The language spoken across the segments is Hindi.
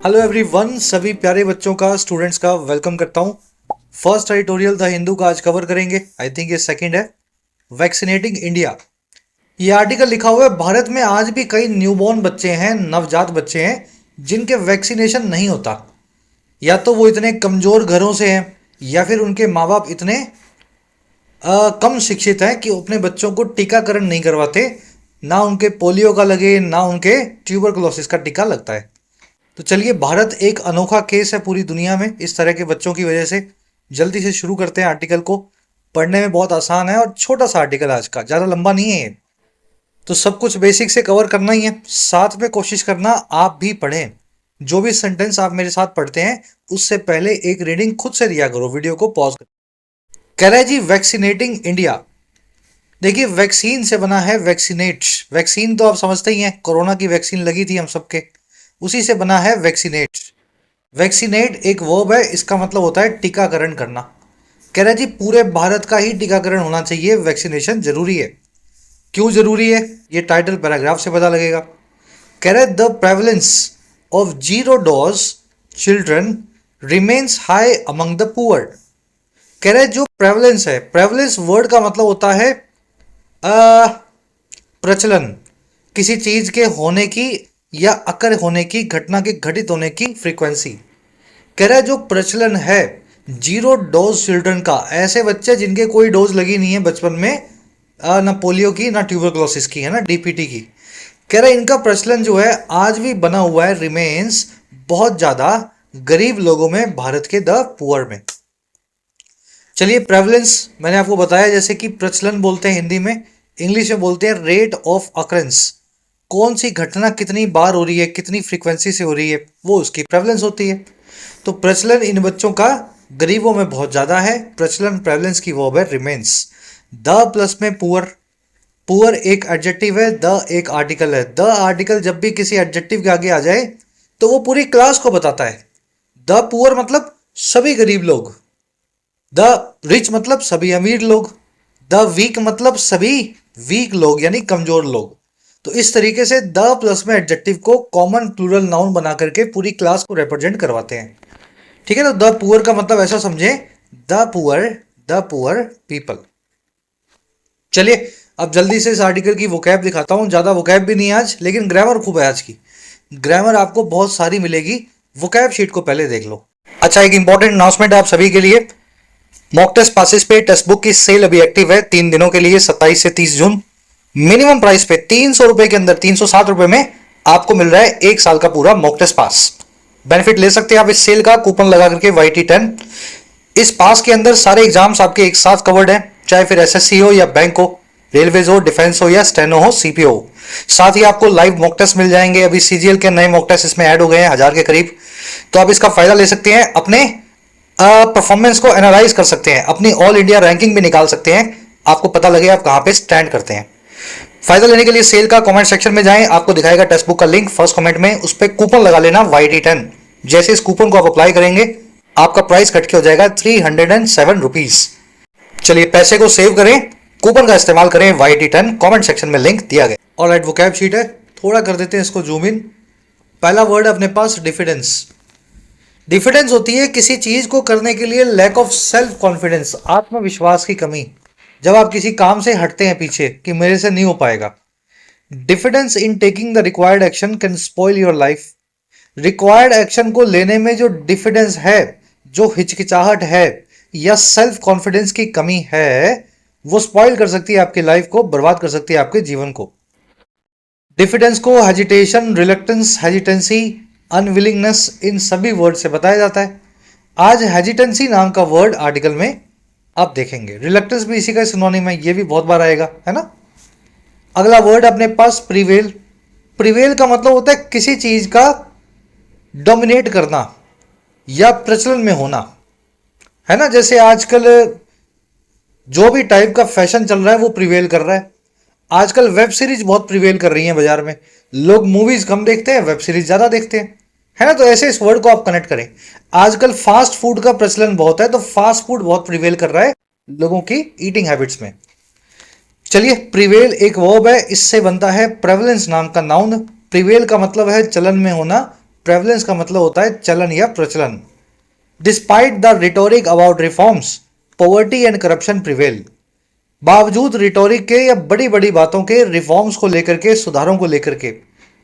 हेलो एवरीवन, सभी प्यारे बच्चों का स्टूडेंट्स का वेलकम करता हूं। फर्स्ट एडिटोरियल द हिंदू का आज कवर करेंगे। आई थिंक ये सेकंड है, वैक्सीनेटिंग इंडिया। ये आर्टिकल लिखा हुआ है, भारत में आज भी कई न्यूबॉर्न बच्चे हैं, नवजात बच्चे हैं जिनके वैक्सीनेशन नहीं होता। या तो वो इतने कमजोर घरों से हैं या फिर उनके माँ बाप इतने कम शिक्षित हैं कि अपने बच्चों को टीकाकरण नहीं करवाते। ना उनके पोलियो का लगे, ना उनके ट्यूबरकुलोसिस का टीका लगता है। तो चलिए, भारत एक अनोखा केस है पूरी दुनिया में इस तरह के बच्चों की वजह से। जल्दी से शुरू करते हैं आर्टिकल को। पढ़ने में बहुत आसान है और छोटा सा आर्टिकल आज का, ज़्यादा लंबा नहीं है ये। तो सब कुछ बेसिक से कवर करना ही है, साथ में कोशिश करना आप भी पढ़ें। जो भी सेंटेंस आप मेरे साथ पढ़ते हैं उससे पहले एक रीडिंग खुद से दिया करो, वीडियो को पॉज कर। कह रहा है जी, वैक्सीनेटिंग इंडिया। देखिए, वैक्सीन से बना है वैक्सीनेट। वैक्सीन तो आप समझते ही हैं, कोरोना की वैक्सीन लगी थी हम सबके, उसी से बना है वैक्सीनेट। वैक्सीनेट एक वर्ब है, इसका मतलब होता है टीकाकरण करना। कह रहा है जी, पूरे भारत का ही टीकाकरण होना चाहिए, वैक्सीनेशन जरूरी है। क्यों जरूरी है, ये टाइटल पैराग्राफ से पता लगेगा। कह रहा है the prevalence of zero dose children remains high among the poor. कह रहा है जो प्रेवलेंस है, प्रेवलेंस वर्ड का मतलब होता है प्रचलन, किसी चीज के होने की या अकर होने की, घटना के घटित होने की फ्रीक्वेंसी। कह रहा है जो प्रचलन है जीरो डोज चिल्ड्रन का, ऐसे बच्चे जिनके कोई डोज लगी नहीं है बचपन में, ना पोलियो की ना ट्यूबरकुलोसिस की, है ना, डीपीटी की। कह रहा है इनका प्रचलन जो है आज भी बना हुआ है, रिमेन्स, बहुत ज्यादा गरीब लोगों में, भारत के द पुअर में। चलिए, प्रेवलेंस मैंने आपको बताया, जैसे कि प्रचलन बोलते हैं हिंदी में, इंग्लिश में बोलते हैं रेट ऑफ अकरेंस। कौन सी घटना कितनी बार हो रही है, कितनी फ्रीक्वेंसी से हो रही है, वो उसकी प्रेवलेंस होती है। तो प्रचलन इन बच्चों का गरीबों में बहुत ज़्यादा है। प्रचलन प्रेवलेंस की वर्ब है रिमेन्स। द प्लस में पुअर, पुअर एक एडजेक्टिव है, द एक आर्टिकल है। द आर्टिकल जब भी किसी एडजेक्टिव के आगे आ जाए तो वो पूरी क्लास को बताता है। द पुअर मतलब सभी गरीब लोग, द रिच मतलब सभी अमीर लोग, द वीक मतलब सभी वीक लोग यानी कमजोर लोग। तो इस तरीके से द प्लस में एडजेक्टिव को कॉमन प्लूरल नाउन बना करके पूरी क्लास को रिप्रेजेंट करवाते हैं। ठीक है, तो द पुअर का मतलब ऐसा समझे, द पुअर पीपल। चलिए, अब जल्दी से इस आर्टिकल की वोकैब दिखाता हूं। ज्यादा वोकैब भी नहीं आज, लेकिन ग्रामर खूब है आज की। ग्रामर आपको बहुत सारी मिलेगी, वोकैब शीट को पहले देख लो। अच्छा, एक इंपॉर्टेंट अनाउंसमेंट है आप सभी के लिए। मॉक टेस्ट पासिस पे टेक्स्ट बुक की सेल अभी एक्टिव है 3 दिनों के लिए, 27 से 30 जून। मिनिमम प्राइस पे 300 रुपए के अंदर, 307 रुपए में आपको मिल रहा है 1 साल का पूरा मॉक टेस्ट पास। बेनिफिट ले सकते हैं आप इस सेल का, कूपन लगा करके YT10। इस पास के अंदर सारे एग्जाम्स आपके एक साथ कवर्ड हैं, चाहे फिर SSC हो या बैंक हो, रेलवेज हो, डिफेंस हो या स्टेनो हो, CPO हो। साथ ही आपको लाइव मॉक टेस्ट मिल जाएंगे। अभी CGL के नए मॉक टेस्ट इसमें ऐड हो गए हैं, 1000 के करीब। तो आप इसका फायदा ले सकते हैं, अपने परफॉर्मेंस को एनालाइज कर सकते हैं, अपनी ऑल इंडिया रैंकिंग भी निकाल सकते हैं। आपको पता लगे आप कहां पे स्टैंड करते हैं। फायदा लेने के लिए सेल का कमेंट सेक्शन में जाएं, आपको दिखाएगा टेक्स्ट बुक का लिंक फर्स्ट कमेंट में, उस पर कूपन लगा लेना YT10। जैसे इस कूपन को आप अप्लाई करेंगे आपका प्राइस कट के हो जाएगा 307 रुपीज। चलिए, पैसे को सेव करें, कूपन का इस्तेमाल करें, YT10 कमेंट सेक्शन में लिंक दिया गया। ऑलराइट, वोकैब शीट है, थोड़ा कर देते हैं इसको जूम इन। पहला वर्ड अपने पास डिफिडेंस। डिफिडेंस होती है किसी चीज को करने के लिए लैक ऑफ सेल्फ कॉन्फिडेंस, आत्मविश्वास की कमी। जब आप किसी काम से हटते हैं पीछे कि मेरे से नहीं हो पाएगा। Diffidence in taking the required action can spoil your life. Required action को लेने में जो डिफिडेंस है, जो हिचकिचाहट है या सेल्फ कॉन्फिडेंस की कमी है, वो स्पॉइल कर सकती है आपकी लाइफ को, बर्बाद कर सकती है आपके जीवन को। डिफिडेंस को हेजिटेशन, रिलक्टेंस, हेजिटेंसी, अनविलिंगनेस, इन सभी वर्ड से बताया जाता है। आज हेजिटेंसी नाम का वर्ड आर्टिकल में आप देखेंगे। रिलक्टेंस भी इसी का सिनोनिम है, ये भी बहुत बार आएगा, है ना। अगला वर्ड अपने पास प्रिवेल। प्रिवेल का मतलब होता है किसी चीज का डोमिनेट करना या प्रचलन में होना, है ना। जैसे आजकल जो भी टाइप का फैशन चल रहा है वो प्रिवेल कर रहा है। आजकल वेब सीरीज बहुत प्रिवेल कर रही हैं बाजार में। लोग मूवीज कम देखते हैं, वेब सीरीज ज्यादा देखते हैं, है ना। तो ऐसे इस वर्ड को आप कनेक्ट करें। आजकल फास्ट फूड का प्रचलन बहुत है, तो फास्ट फूड बहुत प्रिवेल कर रहा है लोगों की ईटिंग हैबिट्स में। चलिए, प्रिवेल एक वर्ब है, इससे बनता है प्रेवलेंस नाम का नाउन। प्रिवेल का मतलब है चलन में होना, प्रेवलेंस का मतलब होता है चलन या प्रचलन। Despite the rhetoric about reforms, poverty and corruption prevail. बावजूद रिटोरिक के या बड़ी बड़ी बातों के, रिफॉर्म्स को लेकर के, सुधारों को लेकर के,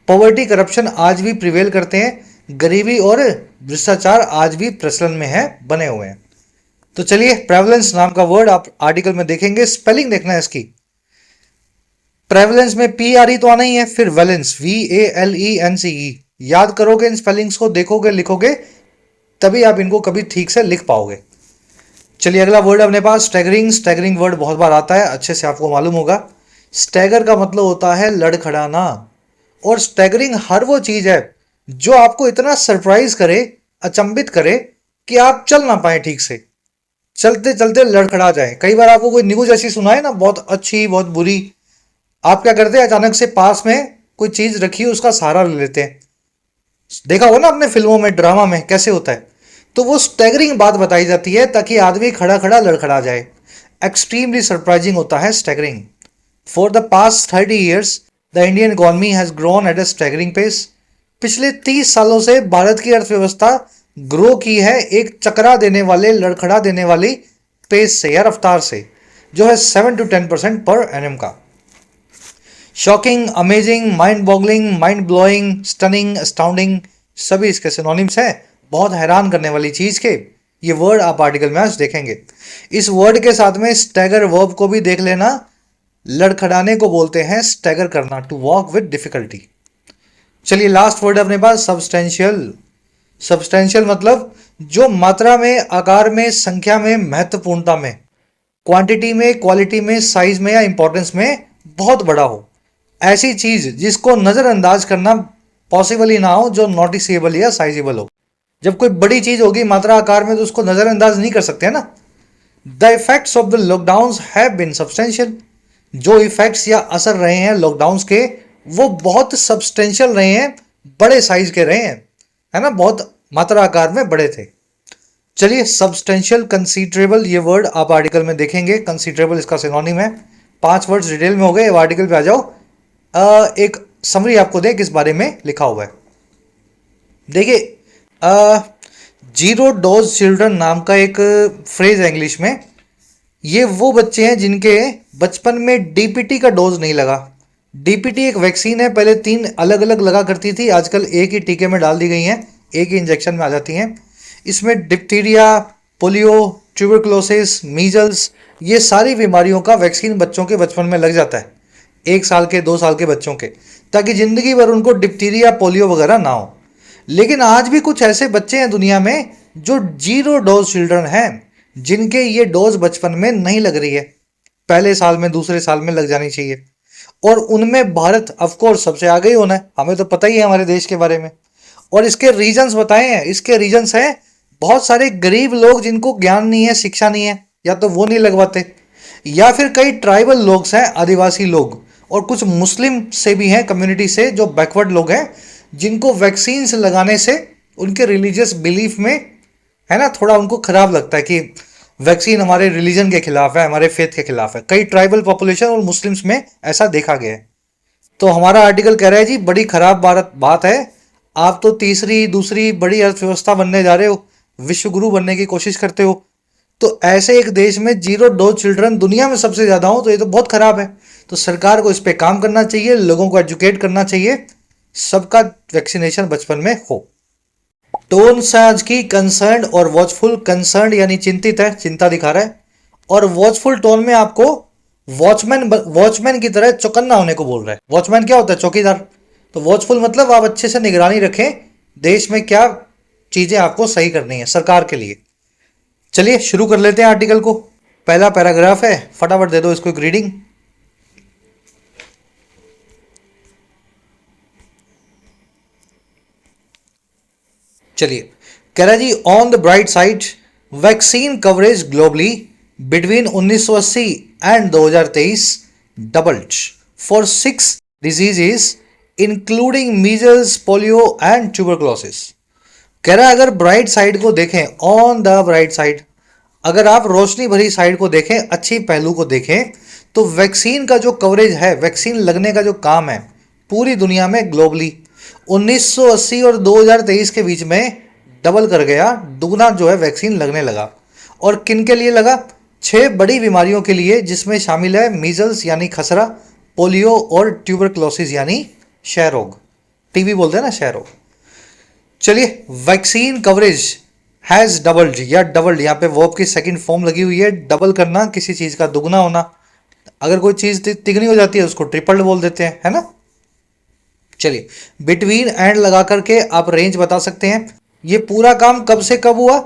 पॉवर्टी करप्शन आज भी प्रिवेल करते हैं। गरीबी और भ्रष्टाचार आज भी प्रचलन में है, बने हुए हैं। तो चलिए, प्रेवलेंस नाम का वर्ड आप आर्टिकल में देखेंगे, स्पेलिंग देखना है इसकी। प्रेवलेंस में PRE तो आना ही है, फिर वैलेंस VALENCE। याद करोगे इन स्पेलिंग्स को, देखोगे, लिखोगे, तभी आप इनको कभी ठीक से लिख पाओगे। चलिए अगला वर्ड अपने पास स्टैगरिंग। स्टैगरिंग वर्ड बहुत बार आता है, अच्छे से आपको मालूम होगा। स्टैगर का मतलब होता है लड़खड़ाना, और स्टैगरिंग हर वो चीज है जो आपको इतना सरप्राइज करे, अचंभित करे कि आप चल ना पाए ठीक से, चलते चलते लड़खड़ा जाए। कई बार आपको कोई न्यूज ऐसी सुनाए ना, बहुत अच्छी बहुत बुरी, आप क्या करते हैं, अचानक से पास में कोई चीज रखी है उसका सहारा ले लेते हैं। देखा हो ना अपने फिल्मों में, ड्रामा में कैसे होता है। तो वो स्टैगरिंग बात बताई जाती है ताकि आदमी खड़ा खड़ा लड़खड़ा जाए। एक्सट्रीमली सरप्राइजिंग होता है staggering. For the past 30 years the Indian economy has grown at a staggering pace. पिछले 30 सालों से भारत की अर्थव्यवस्था ग्रो की है एक चकरा देने वाले, लड़खड़ा देने वाली पेस से या रफ्तार से, जो है 7 to 10% पर एनएम का। Shocking, amazing, mind boggling, mind blowing, stunning, astounding, सभी इसके सिनोनिम्स हैं। बहुत हैरान करने वाली चीज के ये वर्ड आप आर्टिकल में आज देखेंगे। इस वर्ड के साथ में स्टैगर वर्ब को भी देख लेना। लड़खड़ाने को बोलते हैं स्टैगर करना, टू वॉक विद डिफिकल्टी। चलिए लास्ट वर्ड अपने पास सब्सटेंशियल। सब्सटेंशियल मतलब जो मात्रा में, आकार में, संख्या में, महत्वपूर्णता में, क्वांटिटी में, क्वालिटी में, साइज में या इंपॉर्टेंस में बहुत बड़ा हो। ऐसी चीज जिसको नजरअंदाज करना पॉसिबल ही ना हो, जो नोटिसेबल या साइजेबल हो। जब कोई बड़ी चीज होगी मात्रा आकार में तो उसको नजरअंदाज नहीं कर सकते हैं ना। The effects of the lockdown have been substantial. जो इफेक्ट्स या असर रहे हैं लॉकडाउन के, वो बहुत सब्सटेंशियल रहे हैं, बड़े साइज के रहे हैं, है ना, बहुत मात्रा आकार में बड़े थे। चलिए सब्सटेंशियल, कंसीडरेबल, ये वर्ड आप आर्टिकल में देखेंगे। कंसीडरेबल इसका सिनोनिम है। 5 वर्ड्स डिटेल में हो गए, अब आर्टिकल पे आ जाओ। एक समरी आपको दे किस बारे में लिखा हुआ है। देखिए, जीरो डोज चिल्ड्रन नाम का एक फ्रेज है इंग्लिश में। ये वो बच्चे हैं जिनके बचपन में डीपीटी का डोज नहीं लगा। डीपीटी एक वैक्सीन है, पहले 3 अलग अलग लगा करती थी, आजकल एक ही टीके में डाल दी गई हैं, एक ही इंजेक्शन में आ जाती हैं। इसमें डिप्थीरिया, पोलियो, ट्यूबरकुलोसिस, मीजल्स, ये सारी बीमारियों का वैक्सीन बच्चों के बचपन में लग जाता है, 1 साल के 2 साल के बच्चों के, ताकि जिंदगी भर उनको डिप्थीरिया, पोलियो वगैरह ना हो। लेकिन आज भी कुछ ऐसे बच्चे हैं दुनिया में जो जीरो डोज चिल्ड्रन हैं, जिनके ये डोज बचपन में नहीं लग रही है, पहले साल में, दूसरे साल में लग जानी चाहिए। और उनमें भारत ऑफ कोर्स सबसे आगे ही होना है, हमें तो पता ही है हमारे देश के बारे में। और इसके रीजंस बताए हैं। इसके रीजंस हैं बहुत सारे गरीब लोग जिनको ज्ञान नहीं है, शिक्षा नहीं है, या तो वो नहीं लगवाते, या फिर कई ट्राइबल लोग हैं, आदिवासी लोग, और कुछ मुस्लिम से भी हैं, कम्युनिटी से, जो बैकवर्ड लोग हैं, जिनको वैक्सीन से लगाने से उनके रिलीजियस बिलीफ में, है ना, थोड़ा उनको खराब लगता है कि वैक्सीन हमारे रिलीजन के खिलाफ है, हमारे फेथ के खिलाफ है। कई ट्राइबल पॉपुलेशन और मुस्लिम्स में ऐसा देखा गया है। तो हमारा आर्टिकल कह रहा है जी बड़ी खराब बात है, आप तो तीसरी दूसरी बड़ी अर्थव्यवस्था बनने जा रहे हो, विश्व गुरु बनने की कोशिश करते हो, तो ऐसे एक देश में जीरो डोज चिल्ड्रन दुनिया में सबसे ज्यादा हो, तो ये तो बहुत खराब है। तो सरकार को इस पे काम करना चाहिए, लोगों को एजुकेट करना चाहिए, सबका वैक्सीनेशन बचपन में हो। टोन साज की कंसर्न और वॉचफुल। कंसर्न यानी चिंतित है, चिंता दिखा रहा है, और वॉचफुल टोन में आपको वॉचमैन की तरह चौकन्ना होने को बोल रहा है। वॉचमैन क्या होता है? चौकीदार। तो वॉचफुल मतलब आप अच्छे से निगरानी रखें, देश में क्या चीजें आपको सही करनी है सरकार के लिए। चलिए शुरू कर लेते हैं आर्टिकल को। पहला पैराग्राफ है, फटाफट दे दो इसको एक रीडिंग। चलिए, कह रहा जी, on the bright side, vaccine coverage globally between 1980 and 2023 doubled for 6 diseases including measles, polio and tuberculosis. कह रहा है अगर ब्राइट साइड को देखें, ऑन द ब्राइट साइड, अगर आप रोशनी भरी साइड को देखें, अच्छी पहलू को देखें, तो वैक्सीन का जो कवरेज है, वैक्सीन लगने का जो काम है पूरी दुनिया में ग्लोबली, 1980 और 2023 के बीच में डबल कर गया, दुगना जो है वैक्सीन लगने लगा। और किन के लिए लगा? 6 बड़ी बीमारियों के लिए, जिसमें शामिल है मीजल्स यानी खसरा, पोलियो और ट्यूबरक्लोसिस यानी क्षय रोग। टीबी बोलते हैं ना, क्षय रोग। चलिए, वैक्सीन कवरेज हैज डबल्ड या डबल्ड, यहाँ पे वर्ब की सेकंड फॉर्म लगी हुई है। डबल करना, किसी चीज का दुगना होना। अगर कोई चीज तिगनी हो जाती है उसको ट्रिपल बोल देते हैं, है ना। चलिए, बिटवीन एंड लगा करके आप रेंज बता सकते हैं। ये पूरा काम कब से कब हुआ?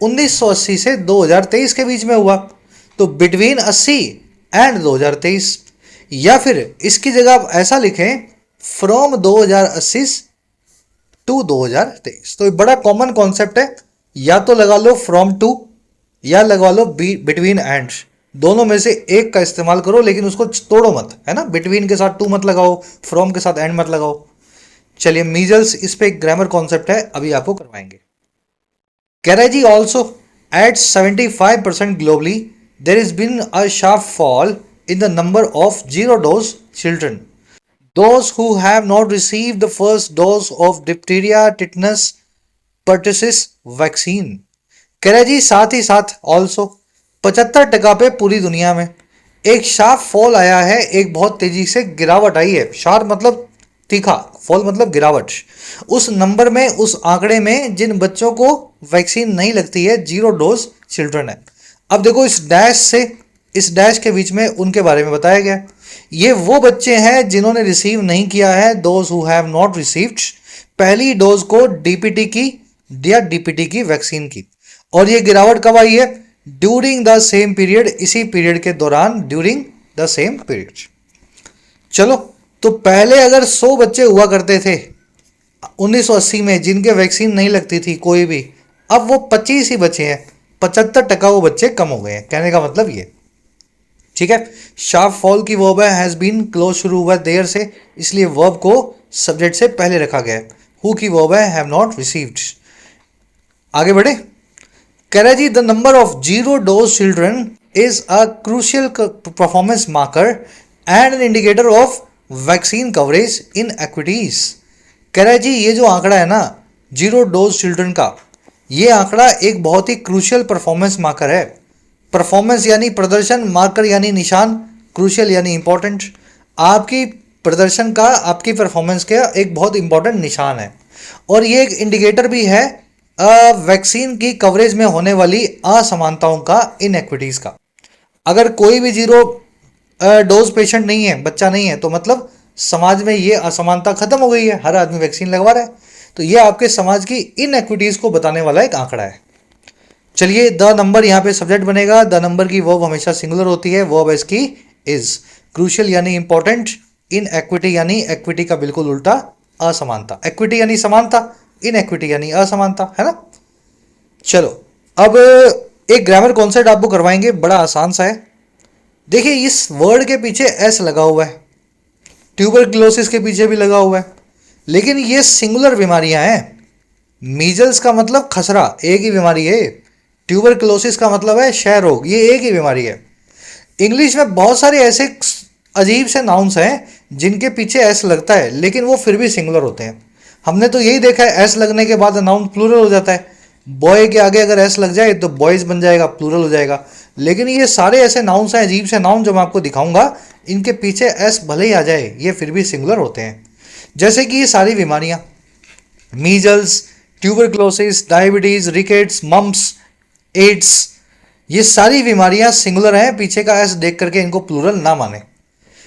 1980 से 2023 के बीच में हुआ। तो बिटवीन 80 एंड 2023, या फिर इसकी जगह आप ऐसा लिखें, फ्रॉम 2080 टू 2023। तो बड़ा कॉमन कॉन्सेप्ट है, या तो लगा लो फ्रॉम टू या लगा लो बिटवीन एंड, दोनों में से एक का इस्तेमाल करो, लेकिन उसको तोड़ो मत, है ना। बिटवीन के साथ टू मत लगाओ, फ्रॉम के साथ एंड मत लगाओ। चलिए, मीजल्स, इस पे एक ग्रामर कॉन्सेप्ट है, अभी आपको करवाएंगे। Karachi also at 75% globally, there has been a sharp fall in the number of zero-dose children. Those who have not received the first dose of diphtheria, tetanus, pertussis vaccine. Karachi साथ ही साथ ऑल्सो 75% पे पूरी दुनिया में एक शार्प फॉल आया है, एक बहुत तेजी से गिरावट आई है। शार्प मतलब तीखा, फॉल मतलब गिरावट। उस नंबर में, उस आंकड़े में जिन बच्चों को वैक्सीन नहीं लगती है, जीरो डोज चिल्ड्रन है। अब देखो, इस डैश से इस डैश के बीच में उनके बारे में बताया गया। ये वो बच्चे हैं जिन्होंने रिसीव नहीं किया है, those who have not received पहली डोज को, डीपीटी की या डीपीटी की वैक्सीन की। और ये गिरावट कब आई है? ड्यूरिंग द सेम पीरियड, इसी पीरियड के दौरान, ड्यूरिंग द सेम पीरियड। चलो, तो पहले अगर 100 बच्चे हुआ करते थे 1980 में जिनके वैक्सीन नहीं लगती थी कोई भी, अब वो 25 ही बचे हैं। 75% वो बच्चे कम हो गए हैं, कहने का मतलब ये। ठीक है, शार्प फॉल की वर्ब है हैज बीन, क्लोज शुरू हुआ देयर से, इसलिए वर्ब को सब्जेक्ट से पहले रखा गया है। हु की वर्ब है हैव नॉट रिसीव्ड। आगे बढ़े। Karachi, the number of zero-dose children is a crucial performance marker and an indicator of vaccine coverage inequities. Karachi, ये जो आंकड़ा है ना जीरो डोज चिल्ड्रन का, ये आंकड़ा एक बहुत ही क्रूशियल परफॉर्मेंस मार्कर है। परफॉर्मेंस यानी प्रदर्शन, मार्कर यानी निशान, क्रूशियल यानी इंपॉर्टेंट। आपकी प्रदर्शन का, आपकी परफॉर्मेंस का एक बहुत इंपॉर्टेंट निशान है। और ये एक इंडिकेटर भी है वैक्सीन की कवरेज में होने वाली असमानताओं का, इनएक्विटीज का। अगर कोई भी जीरो डोज पेशेंट नहीं है, बच्चा नहीं है, तो मतलब समाज में ये असमानता खत्म हो गई है, हर आदमी वैक्सीन लगवा रहा है। तो ये आपके समाज की इनएक्विटीज को बताने वाला एक आंकड़ा है। चलिए, द नंबर यहाँ पे सब्जेक्ट बनेगा। द नंबर की वर्ब हमेशा सिंगुलर होती है, वर्ब इसकी इज। क्रूशियल यानी इंपॉर्टेंट, इनएक्विटी यानी एक्विटी का बिल्कुल उल्टा, असमानता। एक्विटी यानी समानता, इनएक्विटी यानी असमानता, है ना। चलो, अब एक ग्रामर कॉन्सेप्ट आपको करवाएंगे, बड़ा आसान सा है। देखिए, इस वर्ड के पीछे एस लगा हुआ है, ट्यूबरक्लोसिस के पीछे भी लगा हुआ है, लेकिन ये सिंगुलर बीमारियां हैं। मीजल्स का मतलब खसरा, एक ही बीमारी है। ट्यूबरक्लोसिस का मतलब है क्षय रोग, ये एक ही बीमारी है। इंग्लिश में बहुत सारे ऐसे अजीब से नाउन्स हैं जिनके पीछे एस लगता है, लेकिन वो फिर भी सिंगुलर होते हैं। हमने तो यही देखा है, एस लगने के बाद नाउन प्लूरल हो जाता है। बॉय के आगे अगर एस लग जाए तो बॉयज बन जाएगा, प्लूरल हो जाएगा। लेकिन ये सारे ऐसे नाउन्स हैं, अजीब से नाउन जो मैं आपको दिखाऊंगा, इनके पीछे एस भले ही आ जाए, ये फिर भी सिंगुलर होते हैं। जैसे कि ये सारी बीमारियां, measles, tuberculosis, diabetes, rickets, mumps, AIDS, ये सारी बीमारियां सिंगुलर हैं। पीछे का एस देख करके इनको प्लूरल ना माने।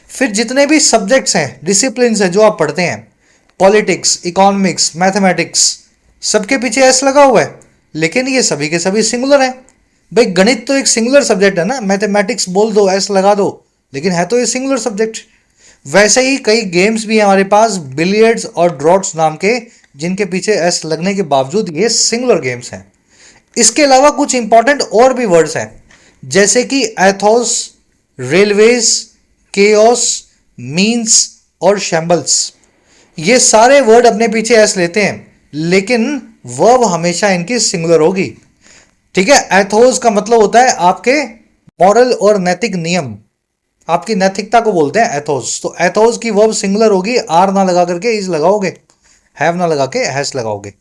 फिर जितने भी सब्जेक्ट्स हैं, डिसिप्लिन है जो आप पढ़ते हैं, पॉलिटिक्स, इकोनॉमिक्स, मैथमेटिक्स, सबके पीछे एस लगा हुआ है, लेकिन ये सभी के सभी सिंगुलर हैं। भाई, गणित तो एक सिंगुलर सब्जेक्ट है ना, मैथमेटिक्स बोल दो, एस लगा दो, लेकिन है तो ये सिंगुलर सब्जेक्ट। वैसे ही कई गेम्स भी हैं हमारे पास, बिलियर्ड्स और ड्रॉट्स नाम के, जिनके पीछे एस लगने के बावजूद ये सिंगुलर गेम्स हैं। इसके अलावा कुछ इंपॉर्टेंट और भी वर्ड्स हैं, जैसे कि एथोस, रेलवेज, केओस, मीन्स और शैम्बल्स। ये सारे वर्ड अपने पीछे एस लेते हैं, लेकिन वर्ब हमेशा इनकी सिंगुलर होगी। ठीक है, एथोस का मतलब होता है आपके मॉरल और नैतिक नियम, आपकी नैतिकता को बोलते हैं एथोस। तो एथोस की वर्ब सिंगुलर होगी, आर ना लगा करके इज लगाओगे। हैव ना लगा के हैज लगाओगे।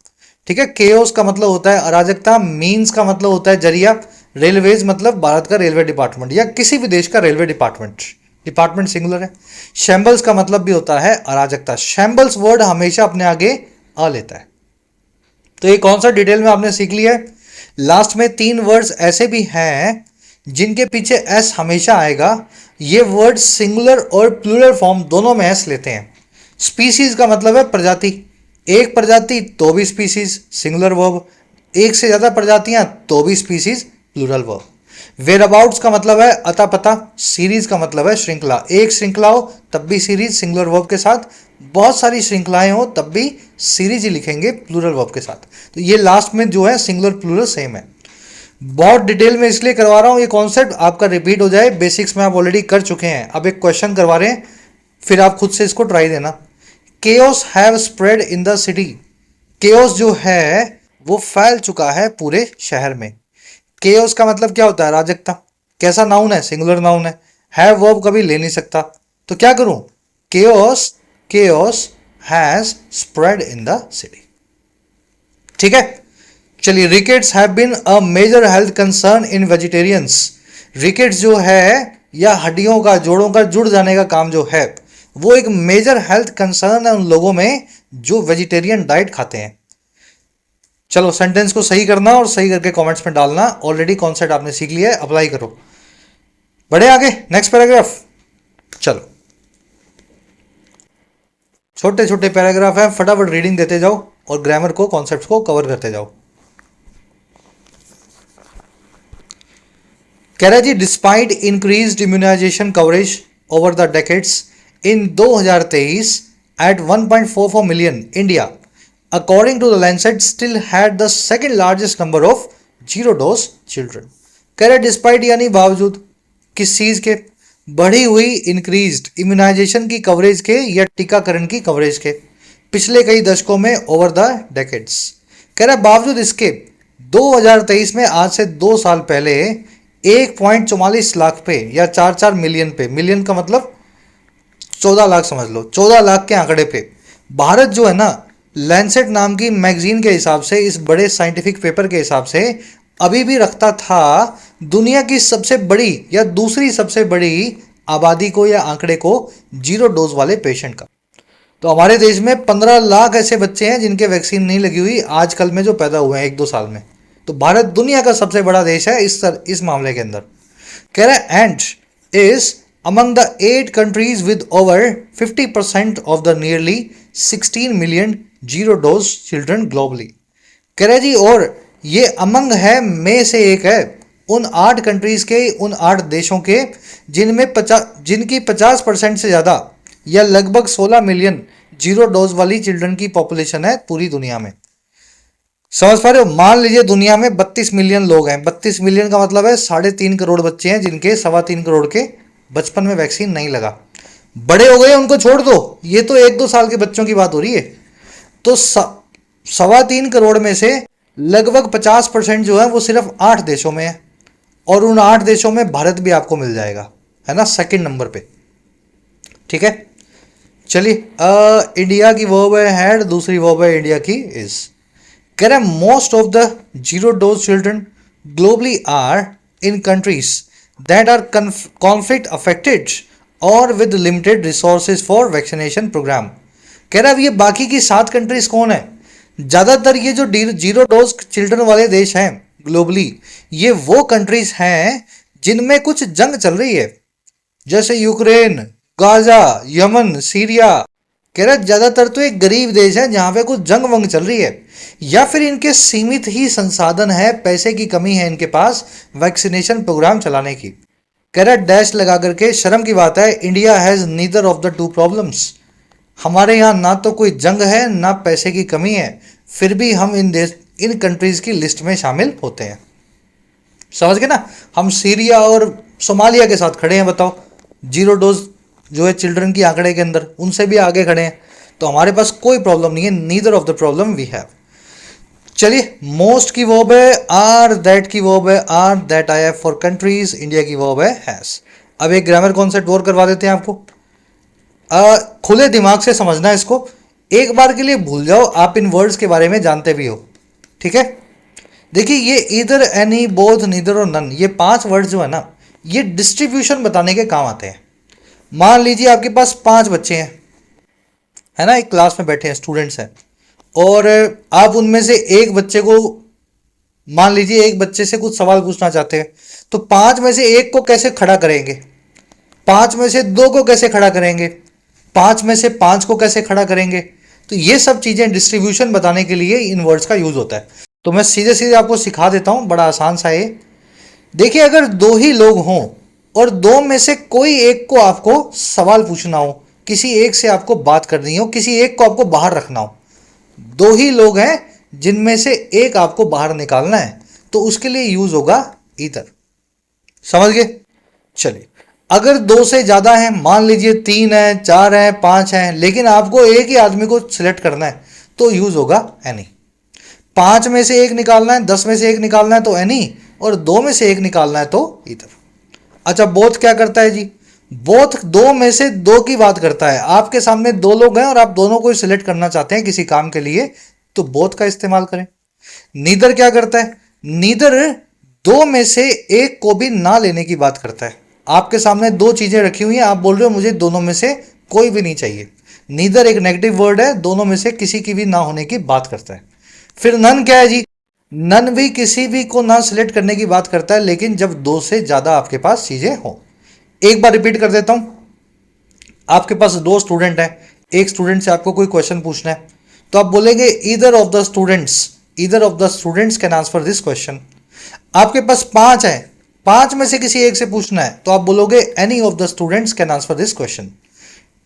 ठीक है, केओस का मतलब होता है अराजकता, मीन्स का मतलब होता है जरिया, रेलवेज मतलब भारत का रेलवे डिपार्टमेंट या किसी भी देश का रेलवे डिपार्टमेंट, डिपार्टमेंट सिंगुलर है। शैम्बल्स का मतलब भी होता है अराजकता। शैम्बल्स वर्ड हमेशा अपने आगे आ लेता है। तो ये कौन सा डिटेल में आपने सीख लिया है। लास्ट में 3 वर्ड्स ऐसे भी हैं जिनके पीछे एस हमेशा आएगा। ये वर्ड सिंगुलर और प्लूरल फॉर्म दोनों में एस लेते हैं। स्पीसीज का मतलब है प्रजाति, एक प्रजाति तो भी स्पीसीज सिंगुलर वर्ब, एक से ज्यादा प्रजातियां तो भी species plural verb. Whereabouts का मतलब है अता पता, सीरीज का मतलब है श्रृंखला, एक श्रृंखला हो तब भी सीरीज सिंगुलर वर्ब के साथ, बहुत सारी श्रृंखलाएं हो तब भी सीरीज ही लिखेंगे प्लूरल वर्ब के साथ। तो ये लास्ट में जो है सिंगुलर प्लूरल सेम है। बहुत डिटेल में इसलिए करवा रहा हूं, ये कॉन्सेप्ट आपका रिपीट हो जाए, बेसिक्स में आप ऑलरेडी कर चुके हैं। अब एक क्वेश्चन करवा रहे हैं, फिर आप खुद से इसको ट्राई देना। Chaos have spread in the city. Chaos जो है वो फैल चुका है पूरे शहर में। केओस का मतलब क्या होता है अराजकता। कैसा नाउन है, सिंगुलर नाउन है। हैव वर्ब कभी ले नहीं सकता, तो क्या करूं, chaos chaos has spread in the city. ठीक है, चलिए। Rickets have been a major health concern in vegetarians. Rickets जो है या हड्डियों का, जोड़ों का जुड़ जाने का काम जो है वो एक मेजर हेल्थ कंसर्न है उन लोगों में जो वेजिटेरियन डाइट खाते हैं। चलो सेंटेंस को सही करना और सही करके कमेंट्स में डालना। ऑलरेडी कॉन्सेप्ट आपने सीख लिया है, अप्लाई करो। बढ़े आगे, नेक्स्ट पैराग्राफ। चलो, छोटे छोटे पैराग्राफ है, फटाफट रीडिंग देते जाओ और ग्रामर को, कॉन्सेप्ट को कवर करते जाओ। कह रहा है जी, despite increased immunisation coverage over the decades in 2023 at 1.44 million, India according to the Lancet still had the second largest number of zero dose children। कह रहे डिस्पाइट यानी बावजूद किस चीज के, बढ़ी हुई इंक्रीज्ड इम्यूनाइजेशन की कवरेज के या टीकाकरण की कवरेज के पिछले कई दशकों में ओवर द डेकेड्स। कह रहा बावजूद इसके 2023 में आज से 2 साल पहले 1.44 लाख पे या 4 मिलियन पे, मिलियन का मतलब 14 लाख समझ लो, 14 लाख के आंकड़े पे भारत जो है ना, लैंसेट नाम की मैगजीन के हिसाब से, इस बड़े साइंटिफिक पेपर के हिसाब से अभी भी रखता था दुनिया की सबसे बड़ी या दूसरी सबसे बड़ी आबादी को या आंकड़े को जीरो डोज वाले पेशेंट का। तो हमारे देश में 15 लाख ऐसे बच्चे हैं जिनके वैक्सीन नहीं लगी हुई आजकल में, जो पैदा हुए हैं 1-2 साल में। तो भारत दुनिया का सबसे बड़ा देश है इस मामले के अंदर। कह रहा है and is among the 8 countries with over 50% of the nearly 16 million zero dose children globally। कह रहे जी, और ये अमंग है, में से एक है उन 8 कंट्रीज के, उन 8 देशों के जिनमें जिनकी 50% से ज़्यादा या लगभग 16 मिलियन जीरो डोज वाली चिल्ड्रन की पॉपुलेशन है पूरी दुनिया में। समझ पा रहे हो, मान लीजिए दुनिया में 32 मिलियन लोग हैं। 32 मिलियन का मतलब है 3.5 करोड़ बच्चे हैं जिनके 3.25 करोड़ के बचपन में वैक्सीन नहीं लगा। बड़े हो गए उनको छोड़ दो, ये तो 1-2 साल के बच्चों की बात हो रही है। तो 3.25 करोड़ में से लगभग 50% जो है वो सिर्फ 8 देशों में है, और उन 8 देशों में भारत भी आपको मिल जाएगा, है ना, सेकंड नंबर पे। ठीक है, चलिए। इंडिया की वर्ब है हैड, दूसरी वर्ब है इंडिया की इज। कह रहा है most of the zero dose children globally are in countries that are conflict affected or with limited resources for vaccination program। कह रहा है ये बाकी की 7 कंट्रीज कौन है, ज़्यादातर ये जो जीरो डोज चिल्ड्रन वाले देश हैं ग्लोबली, ये वो कंट्रीज हैं जिनमें कुछ जंग चल रही है, जैसे यूक्रेन, गाजा, यमन, सीरिया। कह रहा है ज़्यादातर तो एक गरीब देश है जहाँ पे कुछ जंग वंग चल रही है, या फिर इनके सीमित ही संसाधन है, पैसे की कमी है इनके पास वैक्सीनेशन प्रोग्राम चलाने की। कह रहा है डैश लगा करके, शर्म की बात है, India has neither of the 2 problems. हमारे यहाँ ना तो कोई जंग है ना पैसे की कमी है, फिर भी हम इन कंट्रीज़ की लिस्ट में शामिल होते हैं। समझ गए ना, हम सीरिया और सोमालिया के साथ खड़े हैं, बताओ, जीरो डोज जो है चिल्ड्रन की आंकड़े के अंदर उनसे भी आगे खड़े हैं। तो हमारे पास कोई प्रॉब्लम नहीं है, neither of the problem we have. चलिए, मोस्ट की वर्ब है आर, दैट की वर्ब है are, that I have for countries, India की वर्ब है हैज। अब एक ग्रामर कॉन्सेप्ट और करवा देते हैं आपको, खुले दिमाग से समझना है इसको। एक बार के लिए भूल जाओ आप इन वर्ड्स के बारे में जानते भी हो, ठीक है। देखिए ये इधर, एनी, बोथ, नीदर और नन, ये 5 वर्ड्स जो है ना, ये डिस्ट्रीब्यूशन बताने के काम आते हैं। मान लीजिए आपके पास 5 बच्चे हैं, है ना, एक क्लास में बैठे हैं, स्टूडेंट्स हैं, और आप उनमें से एक बच्चे को, मान लीजिए एक बच्चे से कुछ सवाल पूछना चाहते हैं, तो 5 में से एक को कैसे खड़ा करेंगे, 5 में से 2 को कैसे खड़ा करेंगे, 5 में से 5 को कैसे खड़ा करेंगे। तो ये सब चीजें डिस्ट्रीब्यूशन बताने के लिए इन वर्ड्स का यूज होता है। तो मैं सीधे सीधे आपको सिखा देता हूं, बड़ा आसान सा है। देखिए अगर 2 ही लोग हों और 2 में से कोई एक को आपको सवाल पूछना हो, किसी एक से आपको बात करनी हो, किसी एक को आपको बाहर रखना हो, 2 ही लोग हैं जिनमें से एक आपको बाहर निकालना है, तो उसके लिए यूज होगा ईदर। समझ गए? चलिए, अगर 2 से ज्यादा है, मान लीजिए 3 है, 4 है, 5 है, लेकिन आपको एक ही आदमी को सिलेक्ट करना है, तो यूज होगा एनी। 5 में से एक निकालना है, 10 में से एक निकालना है तो एनी, और 2 में से एक निकालना है तो ईदर। अच्छा, बोथ क्या करता है जी? बोथ 2 में से 2 की बात करता है। आपके सामने 2 लोग हैं और आप दोनों को सिलेक्ट करना चाहते हैं किसी काम के लिए, तो बोथ का इस्तेमाल करें। नीदर क्या करता है? नीदर 2 में से एक को भी ना लेने की बात करता है। आपके सामने 2 चीजें रखी हुई हैं, आप बोल रहे हो मुझे दोनों में से कोई भी नहीं चाहिए। नीदर एक नेगेटिव वर्ड है, दोनों में से किसी की भी ना होने की बात करता है। फिर नन क्या है जी? नन भी किसी भी को ना सिलेक्ट करने की बात करता है, लेकिन जब 2 से ज्यादा आपके पास चीजें हो। एक बार रिपीट कर देता हूं। आपके पास 2 स्टूडेंट हैं, एक स्टूडेंट से आपको कोई क्वेश्चन पूछना है, तो आप बोलेंगे either of the students can answer this question. आपके पास 5 है, 5 में से किसी एक से पूछना है, तो आप बोलोगे any of the students can answer this question.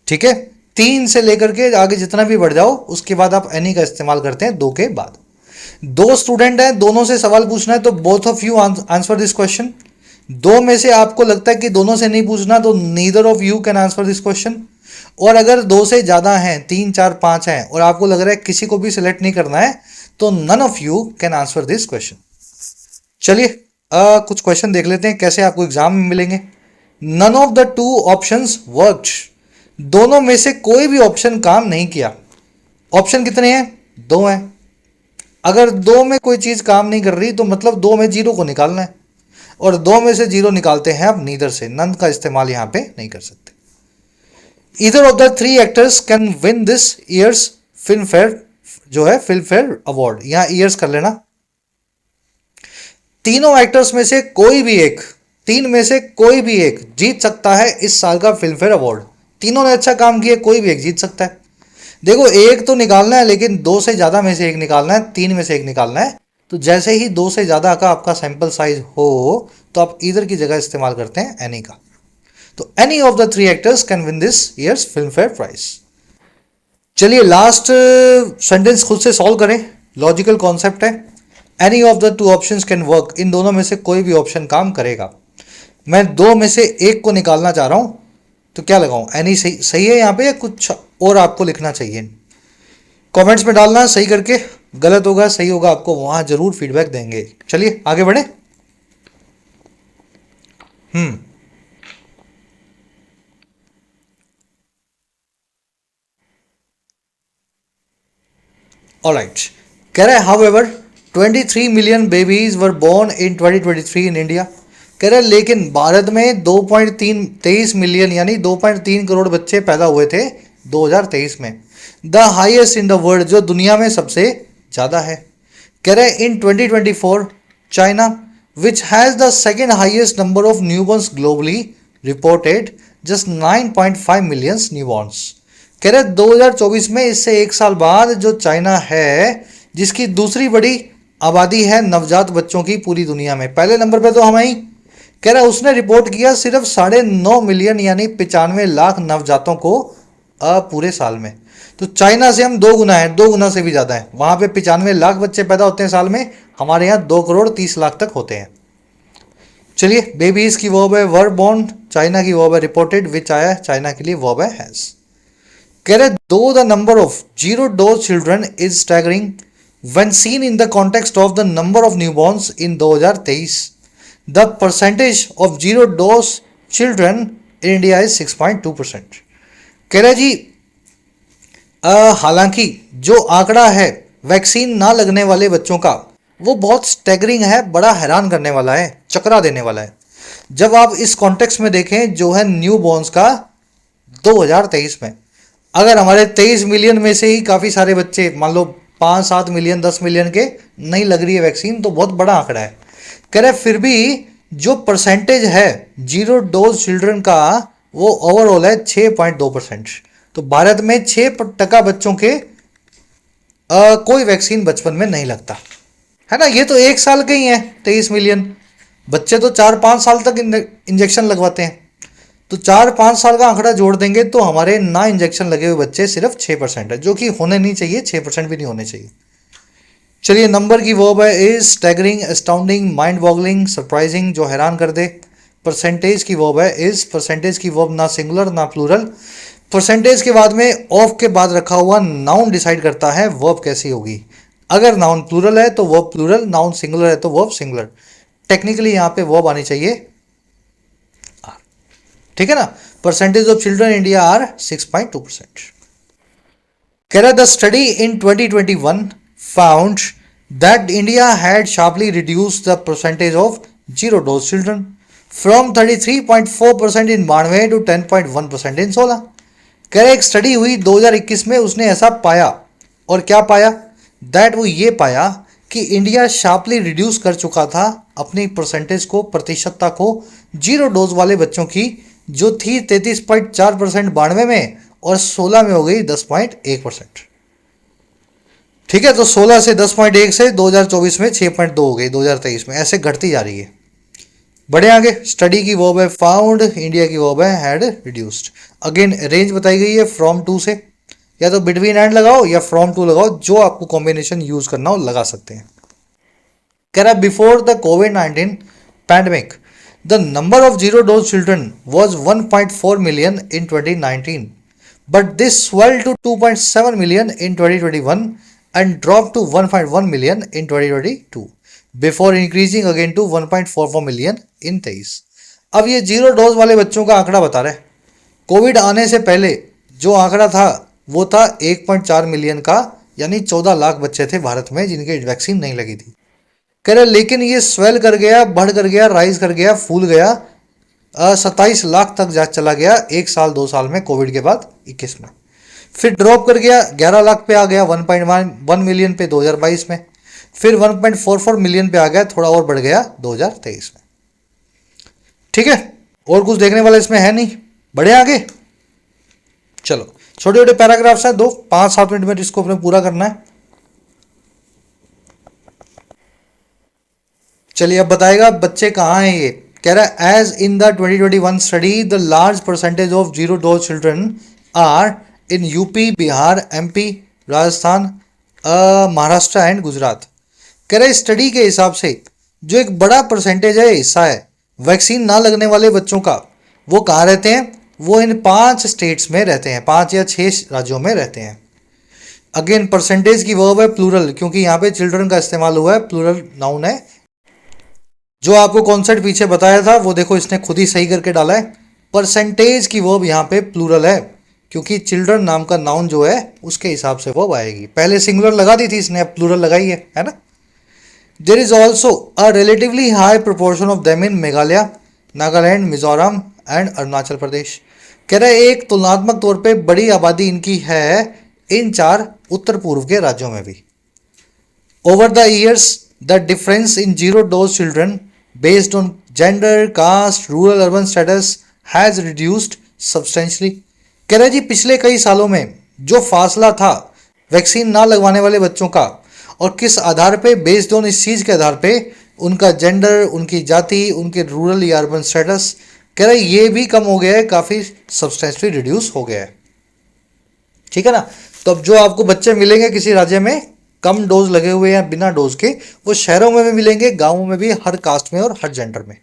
ठीक है, 3 से लेकर के आगे जितना भी बढ़ जाओ, उसके बाद आप एनी का इस्तेमाल करते हैं 2 के बाद। 2 स्टूडेंट हैं, दोनों से सवाल पूछना है, तो both of you answer this question. 2 में से आपको लगता है कि दोनों से नहीं पूछना, तो neither of you can answer this question. और अगर 2 से ज्यादा हैं, 3, 4, 5 हैं, और आपको लग रहा है किसी को भी सिलेक्ट नहीं करना है, तो none of you can answer this question. चलिए कुछ क्वेश्चन देख लेते हैं कैसे आपको एग्जाम में मिलेंगे। None of the 2 options worked. दोनों में से कोई भी ऑप्शन काम नहीं किया। ऑप्शन कितने हैं? 2 हैं। अगर 2 में कोई चीज काम नहीं कर रही, तो मतलब 2 में 0 को निकालना है, और 2 में से 0 निकालते हैं आप नीदर से। नन का इस्तेमाल यहां पे नहीं कर सकते। Either of the 3 actors can win this year's film fair, जो है फिल्म फेयर अवार्ड, यहां ईयर्स कर लेना। तीनों एक्टर्स में से कोई भी एक, 3 में से कोई भी एक जीत सकता है इस साल का फिल्म फेयर अवार्ड। तीनों ने अच्छा काम किया, कोई भी एक जीत सकता है। देखो एक तो निकालना है, लेकिन 2 से ज्यादा में से एक निकालना है, 3 में से एक निकालना है। तो जैसे ही 2 से ज्यादा का आपका सैंपल साइज हो, तो आप इधर की जगह इस्तेमाल करते हैं एनी का। तो any of the 3 actors can win this year's Filmfare prize. चलिए लास्ट सेंटेंस खुद से सॉल्व करें। लॉजिकल कॉन्सेप्ट है, any of the 2 options can work. इन दोनों में से कोई भी ऑप्शन काम करेगा। मैं 2 में से एक को निकालना चाह रहा हूं, तो क्या लगाऊं? एनी सही है यहां पे, या कुछ और आपको लिखना चाहिए? कमेंट्स में डालना सही करके। गलत होगा सही होगा आपको वहां जरूर फीडबैक देंगे। चलिए आगे बढ़े। ऑलराइट, कह रहा है however 23 million babies were born in 2023 in India. कह रहा है लेकिन भारत में 2.23 मिलियन यानी 2.3 करोड़ बच्चे पैदा हुए थे 2023 में। The highest in the world, जो दुनिया में सबसे ज़्यादा है। कह रहा है इन 2024 China which has the second highest number of newborn's globally reported just 9.5 millions newborn's. कह रहे 2024 में, इससे 1 साल बाद, जो चाइना है जिसकी दूसरी बड़ी आबादी है नवजात बच्चों की पूरी दुनिया में, पहले नंबर पे तो हम ही। कह रहा है उसने रिपोर्ट किया सिर्फ 9.5 मिलियन यानी 95 लाख नवजातों को पूरे साल में। तो चाइना से हम 2 गुना है, 2 गुना से भी ज़्यादा है। वहाँ पे 95 लाख बच्चे पैदा होते हैं साल में, हमारे यहाँ 2 करोड़ 30 लाख तक होते हैं। चलिए बेबीज की वर्ब है वर बोर्न, चाइना की वर्ब है रिपोर्टेड, विच आया है चाइना के लिए, वर्ब है हैज़। कह रहे दो the number of 0 dose children is staggering when seen in the context of the number of newborn's in 2023, the percentage of 0 dose children in India is 6.2%। कह रहे जी हालांकि जो आंकड़ा है वैक्सीन ना लगने वाले बच्चों का, वो बहुत स्टैगरिंग है, बड़ा हैरान करने वाला है, चकरा देने वाला है। जब आप इस कॉन्टेक्स्ट में देखें जो है न्यू बॉर्न्स का 2023 में, अगर हमारे 23 मिलियन में से ही काफ़ी सारे बच्चे, मान लो 5-7 मिलियन 10 मिलियन के नहीं लग रही है वैक्सीन, तो बहुत बड़ा आंकड़ा है। कह रहे फिर भी जो परसेंटेज है जीरो डोज चिल्ड्रन का, वो ओवरऑल है 6.2%। तो भारत में 6% बच्चों के कोई वैक्सीन बचपन में नहीं लगता है ना। ये तो 1 साल के ही हैं 23 मिलियन बच्चे, तो 4-5 साल तक इंजेक्शन लगवाते हैं। तो 4-5 साल का आंकड़ा जोड़ देंगे तो हमारे ना इंजेक्शन लगे हुए बच्चे सिर्फ 6% है, जो कि होने नहीं चाहिए, 6% भी नहीं होने चाहिए। चलिए, नंबर की वर्ब है is, staggering, astounding, mind boggling, surprising, जो हैरान कर दे। परसेंटेज की वर्ब है इज, परसेंटेज की वर्ब ना सिंगुलर ना प्लूरल। परसेंटेज के बाद में ऑफ के बाद रखा हुआ नाउन डिसाइड करता है वर्ब कैसी होगी। अगर नाउन प्लूरल है तो वर्ब प्लूरल, नाउन सिंगुलर है तो वर्ब सिंगुलर। टेक्निकली यहां पे वर्ब आनी चाहिए, ठीक है ना। Percentage of children India are 6.2%। कह रहा the study in 2021 found that India had sharply reduced the percentage of zero dose children from 33.4% in 92 to 10.1% in 16। कह रहे एक स्टडी हुई 2021 में, उसने ऐसा पाया। और क्या पाया? दैट वो ये पाया कि इंडिया शार्पली रिड्यूस कर चुका था अपनी परसेंटेज को, प्रतिशतता को, जीरो डोज वाले बच्चों की, जो थी 33.4% 92 में और 16 में हो गई 10.1%। ठीक है, तो 16 से 10.1 से 2024 में 6.2 हो गई, 2023 में ऐसे घटती जा रही है। बढ़े आगे, स्टडी की वर्ब है फाउंड, इंडिया की वर्ब है हैड रिड्यूस्ड। अगेन रेंज बताई गई है फ्रॉम टू से, या तो बिटवीन एंड लगाओ या फ्रॉम टू लगाओ, जो आपको कॉम्बिनेशन यूज करना हो लगा सकते हैं। कह रहा before the covid pandemic the number of zero dose children was 1.4 million in 2019, but this swelled to 2.7 million in 2021 and dropped to 1.1 million in 2022 before increasing again to 1.44 million in 23। अब ये जीरो डोज वाले बच्चों का आंकड़ा बता रहे हैं। कोविड आने से पहले जो आंकड़ा था वो था 1.4 मिलियन का, यानी 14 लाख बच्चे थे भारत में जिनके वैक्सीन नहीं लगी थी। कह रहे लेकिन ये स्वेल कर गया, बढ़ कर गया, राइज कर गया, फूल गया, 27 लाख तक जा चला गया 1-2 साल में, कोविड के बाद 21 में। फिर ड्रॉप कर गया 11 लाख पे आ गया, 1.1 मिलियन पे 2022 में, फिर 1.44 मिलियन पे आ गया, थोड़ा और बढ़ गया 2023 में। ठीक है, और कुछ देखने वाला इसमें है नहीं। बढ़े आगे, चलो छोटे छोटे पैराग्राफ्स हैं, 5-7 मिनट में इसको अपने पूरा करना है। चलिए अब बताएगा बच्चे कहाँ हैं ये। कह रहा है as in the 2021 study the large percentage of zero dose children are in UP, Bihar, MP, Rajasthan, Maharashtra and Gujarat. कह रहे स्टडी के हिसाब से जो एक बड़ा परसेंटेज है, हिस्सा है वैक्सीन ना लगने वाले बच्चों का, वो कहाँ रहते हैं? वो इन 5 स्टेट्स में रहते हैं, 5 या 6 राज्यों में रहते हैं। अगेन परसेंटेज की वर्ब है प्लूरल, क्योंकि यहाँ पे चिल्ड्रन का इस्तेमाल हुआ है, प्लूरल नाउन है। जो आपको कॉन्सेप्ट पीछे बताया था वो देखो इसने खुद ही सही करके डाला है। परसेंटेज की वर्ब यहाँ पे प्लूरल है, क्योंकि चिल्ड्रन नाम का नाउन जो है उसके हिसाब से वर्ब आएगी। पहले सिंगुलर लगा दी थी इसने, अब प्लूरल लगाई है ना। There is also a relatively high proportion of them in Meghalaya, Nagaland, Mizoram and Arunachal Pradesh. कह रहे एक तुलनात्मक तौर पे बड़ी आबादी इनकी है इन 4 उत्तर पूर्व के राज्यों में भी। Over the years the difference in zero dose children based on gender, caste, rural urban status has reduced substantially. कह रहे जी पिछले कई सालों में जो फासला था वैक्सीन ना लगवाने वाले बच्चों का, और किस आधार पे, बेस्ड ऑन इस चीज़ के आधार पे, उनका जेंडर, उनकी जाति, उनके रूरल या अर्बन स्टेटस, कह रहे ये भी कम हो गया है, काफ़ी सब्सटेंशियली रिड्यूस हो गया है। ठीक है ना। तो अब जो आपको बच्चे मिलेंगे किसी राज्य में कम डोज लगे हुए या बिना डोज के, वो शहरों में भी मिलेंगे, गाँवों में भी, हर कास्ट में और हर जेंडर में।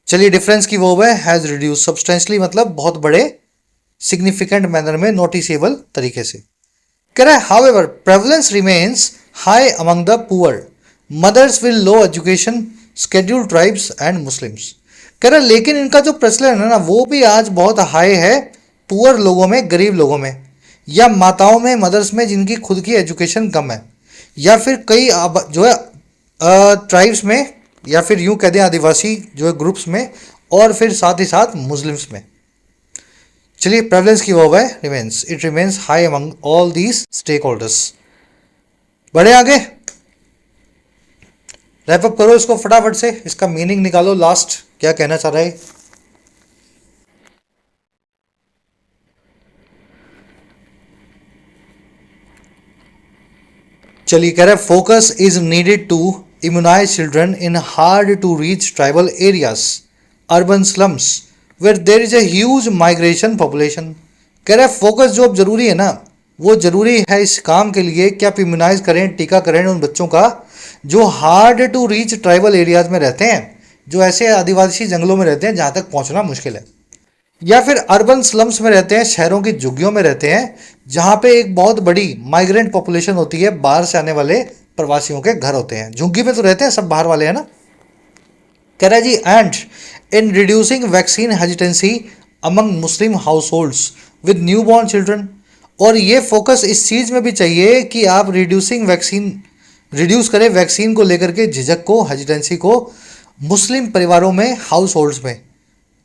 चलिए डिफरेंस की वर्ब है हैज़ रिड्यूस, सब्सटेंशियली मतलब बहुत बड़े, सिग्निफिकेंट मैनर में, नोटिसेबल तरीके से। कह रहा है however prevalence remains high among the poor, mothers will low education, scheduled tribes and Muslims. कह रहा है लेकिन इनका जो प्रचलन है ना वो भी आज बहुत हाई है पुअर लोगों में, गरीब लोगों में, या माताओं में, मदर्स में जिनकी खुद की एजुकेशन कम है, या फिर कई जो है ट्राइब्स में, या फिर यूं कह दें आदिवासी जो है ग्रुप्स में, और फिर साथ ही साथ मुस्लिम्स में। चलिए, प्रेवलेंस की वो है remains, it remains high among all these stakeholders. बढ़े आगे, रैप अप करो इसको फटाफट से, इसका मीनिंग निकालो, लास्ट क्या कहना चाह रहा है। चलिए, कह रहे हैं focus is needed to immunize children in hard to reach tribal areas, urban slums where there is a huge migration population. कह रहे हैं फोकस जो अब जरूरी है ना, वो जरूरी है इस काम के लिए कि आप इम्यूनाइज करें, टीका करें उन बच्चों का जो hard to reach tribal areas में रहते हैं, जो ऐसे आदिवासी जंगलों में रहते हैं जहां तक पहुंचना मुश्किल है, या फिर अर्बन स्लम्स में रहते हैं, शहरों की झुग्गियों में रहते हैं, जहां पे एक बहुत बड़ी माइग्रेंट पॉपुलेशन होती है, बाहर से आने वाले प्रवासियों के घर होते हैं। झुग्गी में तो रहते हैं सब बाहर वाले, है ना। कह रहा है जी, and in reducing vaccine hesitancy among Muslim household with newborn children. और ये फोकस इस चीज़ में भी चाहिए कि आप रिड्यूस करें वैक्सीन को लेकर के झिझक को, हेजिटेंसी को मुस्लिम परिवारों में, हाउस होल्ड्स में।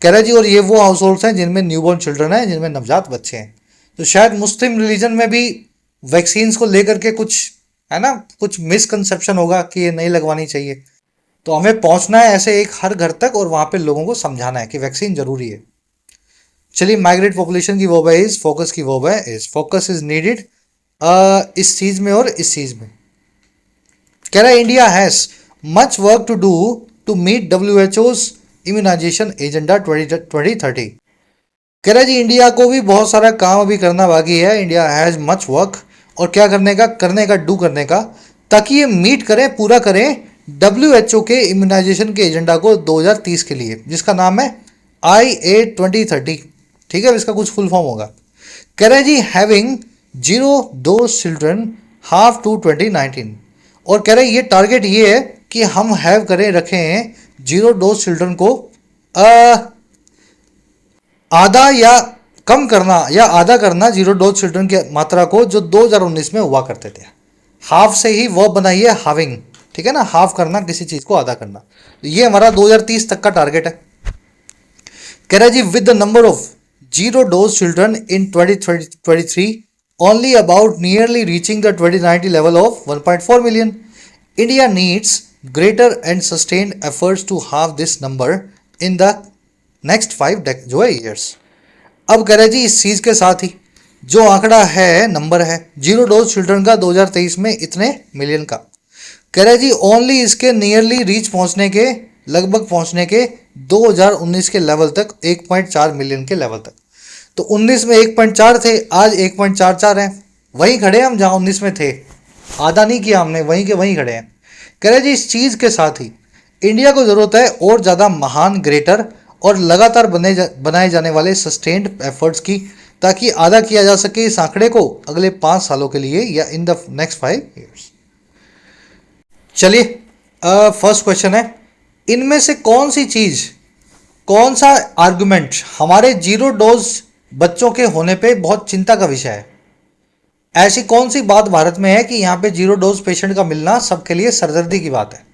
कह रहा है जी, और ये वो हाउस होल्ड्स हैं जिनमें न्यूबॉर्न चिल्ड्रन हैं, जिनमें नवजात बच्चे हैं। तो शायद मुस्लिम रिलीजन में भी वैक्सीन्स को लेकर के कुछ, है ना, कुछ मिसकंसेप्शन होगा कि ये नहीं लगवानी चाहिए। तो हमें पहुंचना है ऐसे एक हर घर तक और वहां पे लोगों को समझाना है कि वैक्सीन जरूरी है। चलिए, माइग्रेट पॉपुलेशन की वर्ब है इज, फोकस की वर्ब है इज, फोकस इज नीडेड इस चीज में और इस चीज में। कह रहा है India has much work to do to meet WHO's immunization agenda 2030। कह रहा है जी, इंडिया को भी बहुत सारा काम अभी करना बाकी है। इंडिया हैज मच वर्क, और क्या करने का डू करने का, ताकि ये मीट करें, पूरा करें WHO के इम्यूनाइजेशन के एजेंडा को 2030 के लिए, जिसका नाम है IA 2030। ठीक है, इसका कुछ फुल फॉर्म होगा। कह रहे हैं जी, having 0 dose children half to 2019। और कह रहे हैं ये टारगेट ये है कि हम हैव करें, रखें हैं 0 डोज चिल्ड्रन को आधा या कम करना, या आधा करना 0 डोज चिल्ड्रन की मात्रा को, जो 2019 में हुआ करते थे। हाफ से ही वो बनाइए हाविंग, ठीक है ना, हाफ करना, किसी चीज को आधा करना। तो ये हमारा 2030 तक का टारगेट है। कह रहा है जी, with the number of 0 dose children in 2023 only about nearly reaching the 2019 level of 1.4 million. India needs greater and sustained efforts to halve this number in the next 5 जो है years. अब कह रहे जी, इस चीज के साथ ही जो आंकड़ा है, नंबर है 0 डोज चिल्ड्रन का 2023 में इतने मिलियन का, कह रहे जी ओनली इसके नियरली रीच पहुंचने के, लगभग पहुंचने के 2019 के लेवल तक, 1.4 मिलियन के लेवल तक। तो 19 में 1.4 थे, आज 1.44 हैं। वहीं खड़े हम जहां 19 में थे, आधा नहीं किया हमने, वहीं के वहीं खड़े हैं। कह रहे जी, इस चीज़ के साथ ही इंडिया को ज़रूरत है और ज़्यादा महान, ग्रेटर और लगातार बनाए जाने वाले सस्टेन्ड एफर्ट्स की, ताकि आधा किया जा सके इस आंकड़े को अगले 5 सालों के लिए, या इन द नेक्स्ट 5 ईयर्स। चलिए, फर्स्ट क्वेश्चन है, इनमें से कौन सी चीज़, कौन सा आर्गुमेंट हमारे 0 डोज बच्चों के होने पे बहुत चिंता का विषय है? ऐसी कौन सी बात भारत में है कि यहां पे 0 डोज पेशेंट का मिलना सबके लिए सरदर्दी की बात है?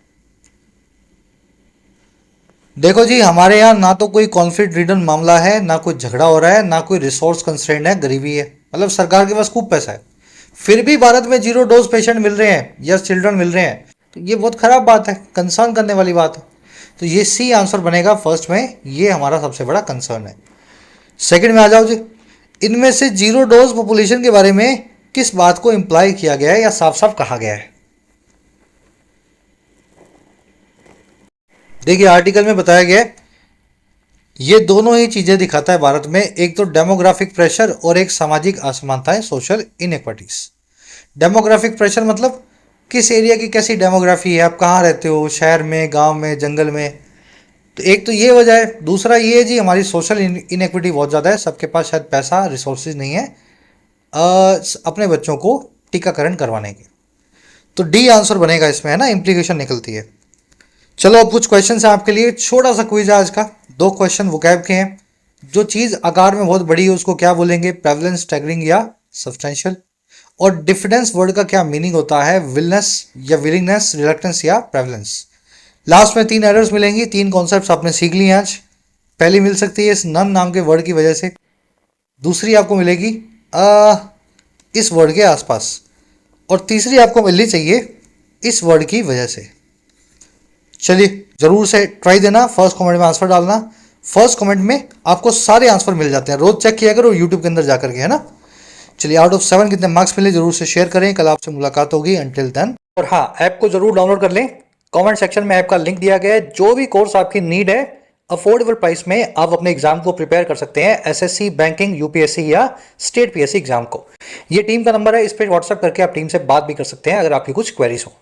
देखो जी, हमारे यहाँ ना तो कोई कॉन्फ्लिक्ट रिडन मामला है, ना कोई झगड़ा हो रहा है, ना कोई रिसोर्स कंस्ट्रेंट है, गरीबी है, मतलब सरकार के पास खूब पैसा है, फिर भी भारत में 0 डोज पेशेंट मिल रहे हैं या चिल्ड्रन मिल रहे हैं, तो ये बहुत खराब बात है, कंसर्न करने वाली बात है। तो ये सी आंसर बनेगा फर्स्ट में, ये हमारा सबसे बड़ा कंसर्न है। सेकंड में आ जाओ जी, इनमें से 0 डोज पॉपुलेशन के बारे में किस बात को इंप्लाई किया गया है या साफ साफ कहा गया है? देखिए, आर्टिकल में बताया गया है, ये दोनों ही चीजें दिखाता है भारत में, एक तो डेमोग्राफिक प्रेशर और एक सामाजिक असमानताएं, सोशल इनइक्वालिटीज। डेमोग्राफिक प्रेशर मतलब किस एरिया की कैसी डेमोग्राफी है, आप कहाँ रहते हो, शहर में, गांव में, जंगल में, तो एक तो ये वजह है। दूसरा ये है जी, हमारी सोशल इनइक्विटी बहुत ज़्यादा है, सबके पास शायद पैसा, रिसोर्सेज नहीं है अपने बच्चों को टीकाकरण करवाने के। तो डी आंसर बनेगा इसमें, है ना, इम्प्लीकेशन निकलती है। चलो, अब कुछ क्वेश्चन है आपके लिए, छोटा सा क्विज है आज का, 2 क्वेश्चन वोकैब के हैं। जो चीज़ आकार में बहुत बड़ी है उसको क्या बोलेंगे, प्रेवलेंस, स्टैगरिंग या सब्सटेंशियल। और डिफिडेंस वर्ड का क्या मीनिंग होता है, विलनेस या विलिंगनेस, रिलक्टेंस या प्रेवलेंस। लास्ट में 3 एरर्स मिलेंगी, 3 कॉन्सेप्ट्स आपने सीख लिए आज। पहली मिल सकती है इस नन नाम के वर्ड की वजह से, दूसरी आपको मिलेगी इस वर्ड के आसपास, और तीसरी आपको मिलनी चाहिए इस वर्ड की वजह से। चलिए जरूर से ट्राई देना, फर्स्ट कमेंट में आंसर डालना। फर्स्ट कमेंट में आपको सारे आंसर मिल जाते हैं, रोज चेक किया करो यूट्यूब के अंदर जाकर के, है ना। चलिए आउट ऑफ 7 कितने मार्क्स मिले जरूर से शेयर करें। कल आपसे मुलाकात होगी, अंटिल देन। और हाँ, ऐप को जरूर डाउनलोड कर लें, कमेंट सेक्शन में ऐप का लिंक दिया गया है। जो भी कोर्स आपकी नीड है, अफोर्डेबल प्राइस में आप अपने एग्जाम को प्रिपेयर कर सकते हैं, एसएससी, बैंकिंग, यूपीएससी या स्टेट पीएससी एग्जाम को। ये टीम का नंबर है, इस पर व्हाट्सएप करके आप टीम से बात भी कर सकते हैं अगर आपकी कुछ क्वेरीज हो।